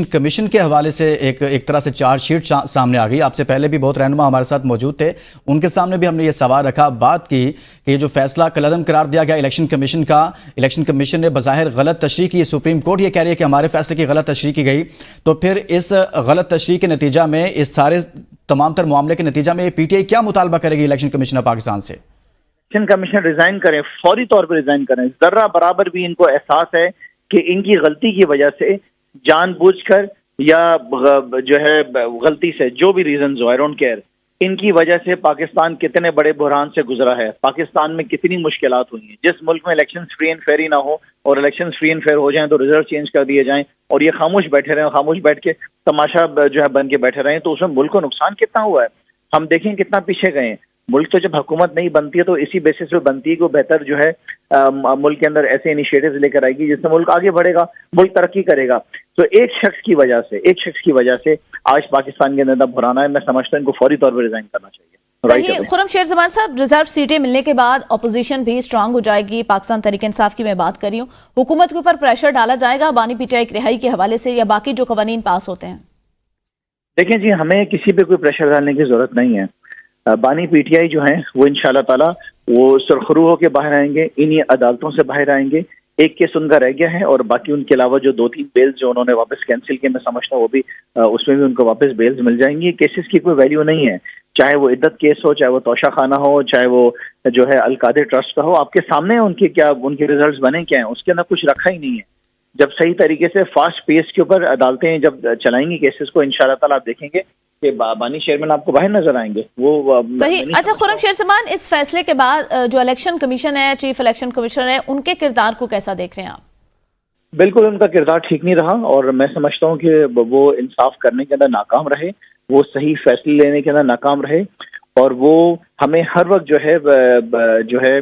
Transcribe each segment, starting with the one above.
Commission के हवाले से एक तरह से चार्जशीट सामने आ गई। आपसे पहले भी बहुत रहनुमा हमारे साथ मौजूद थे, उनके सामने भी हमने ये सवाल रखा, बात की कि ये जो फैसला कलअदम करार दिया गया इलेक्शन कमीशन का, इलेक्शन कमीशन ने बज़ाहिर गलत तशरीह की, सुप्रीम कोर्ट ये कह रही है कि हमारे फैसले की गलत तशरीह की गई, तो फिर इस गलत तशरीह के नतीजा में, इस सारे तमाम तर मामले के नतीजा में पीटीआई क्या मुतालबा करेगी इलेक्शन कमीशन ऑफ पाकिस्तान से? इलेक्शन कमीशन रिजाइन करें, फौरी तौर पर रिजाइन करें। जर्रा बराबर भी इनको एहसास है कि इनकी गलती की वजह से, जानबूझकर या जो है गलती से, जो भी रीजन हो, आई डोंट केयर, इनकी वजह से पाकिस्तान कितने बड़े बुरहान से गुजरा है, पाकिस्तान में कितनी मुश्किलात हुई हैं। जिस मुल्क में इलेक्शन फ्री एंड फेयर ही ना हो, और इलेक्शन फ्री एंड फेयर हो जाएं तो रिजल्ट चेंज कर दिए जाएं और ये खामोश बैठे रहें, खामोश बैठ के तमाशा जो है बन के बैठे रहें, तो उसमें मुल्क को नुकसान कितना हुआ है। हम देखें कितना पीछे गए हैं। मुल्क तो जब हुकूमत नहीं बनती है तो इसी बेसिस पे बनती है कि वो बेहतर जो है मुल्क के अंदर ऐसे इनिशिएटिव्स लेकर आएगी जिससे मुल्क आगे बढ़ेगा, मुल्क तरक्की करेगा। तो एक शख्स की वजह से आज पाकिस्तान के अंदर बुराना है। मैं समझता हूँ इनको फौरी तौर पर रिजाइन करना चाहिए। खुर्रम शेर जमान साहब, रिजर्व सीटें मिलने के बाद अपोजिशन भी स्ट्रांग हो जाएगी। पाकिस्तान तहरीक इंसाफ की मैं बात कर रही हूँ, हुकूमत के ऊपर प्रेशर डाला जाएगा बानी पीटीआई की रिहाई के हवाले से, या बाकी जो कवानीन पास होते हैं? देखें जी, हमें किसी पे कोई प्रेशर डालने की जरूरत नहीं है। बानी पीटीआई जो है वो इंशाल्लाह ताला वो सुरखरू होकर बाहर आएंगे, इन्हीं अदालतों से बाहर आएंगे। एक केस उनका रह गया है और बाकी उनके अलावा जो 2-3 बेल्स जो उन्होंने वापस कैंसिल किए, मैं समझता हूँ वो भी उसमें भी उनको वापस बेल्स मिल जाएंगी। केसेस की कोई वैल्यू नहीं है, चाहे वो इद्दत केस हो, चाहे वो तोशा खाना हो, चाहे वो जो है अलकादर ट्रस्ट का हो। आपके सामने उनके क्या उनके रिजल्ट बने क्या है, उसके अंदर कुछ रखा ही नहीं है। जब सही तरीके से फास्ट पेस के ऊपर अदालतें जब चलाएंगी केसेस को, इंशाल्लाह ताला आप देखेंगे कि बानी चेयरमैन आपको बाहर नजर आएंगे। वो सही। अच्छा खुर्रम शेर जमान, इस फैसले के बाद जो इलेक्शन कमीशन है, चीफ इलेक्शन कमिश्नर है, उनके किरदार को कैसा देख रहे हैं आप? बिल्कुल उनका किरदार ठीक नहीं रहा और मैं समझता हूँ कि वो इंसाफ करने के अंदर नाकाम रहे, वो सही फैसले लेने के अंदर नाकाम रहे, और वो हमें हर वक्त जो है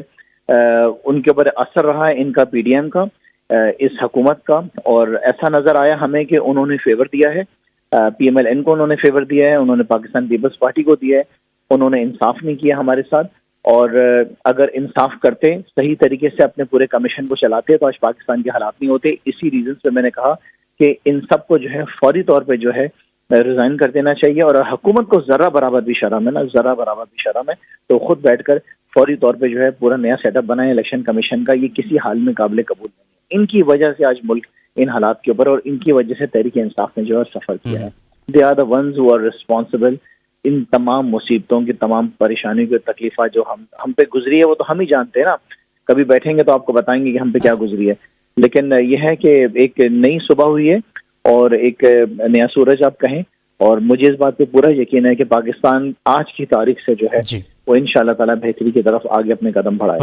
उनके ऊपर असर रहा है इनका, पीडीएम का, इस हुकूमत का। और ऐसा नजर आया हमें कि उन्होंने फेवर दिया है, पीएमएलएन को उन्होंने फेवर दिया है, उन्होंने पाकिस्तान पीपल्स पार्टी को दिया है, उन्होंने इंसाफ नहीं किया हमारे साथ। और अगर इंसाफ करते, सही तरीके से अपने पूरे कमीशन को चलाते, तो आज पाकिस्तान के हालात नहीं होते। इसी रीजन से मैंने कहा कि इन सब को जो है फौरी तौर पे जो है रिजाइन कर देना चाहिए। और हुकूमत को जरा बराबर भी शर्म है तो खुद बैठकर फौरी तौर पे जो है पूरा नया सेटअप बनाए इलेक्शन कमीशन का। ये किसी हाल में काबिल कबूल नहीं है। इनकी वजह से आज मुल्क इन हालात के ऊपर, और इनकी वजह से तहरीक इंसाफ ने जो है सफर किया है। They are the ones who are responsible. इन तमाम मुसीबतों की, तमाम परेशानियों की, तकलीफा जो हम पे गुजरी है, वो तो हम ही जानते हैं ना। कभी बैठेंगे तो आपको बताएंगे कि हम पे क्या गुजरी है। लेकिन यह है कि एक नई सुबह हुई है और एक नया सूरज आप कहें, और मुझे इस बात पे पूरा यकीन है कि पाकिस्तान आज की तारीख से जो है वो इंशाल्लाह ताला बेहतरी की तरफ आगे अपने कदम बढ़ाए।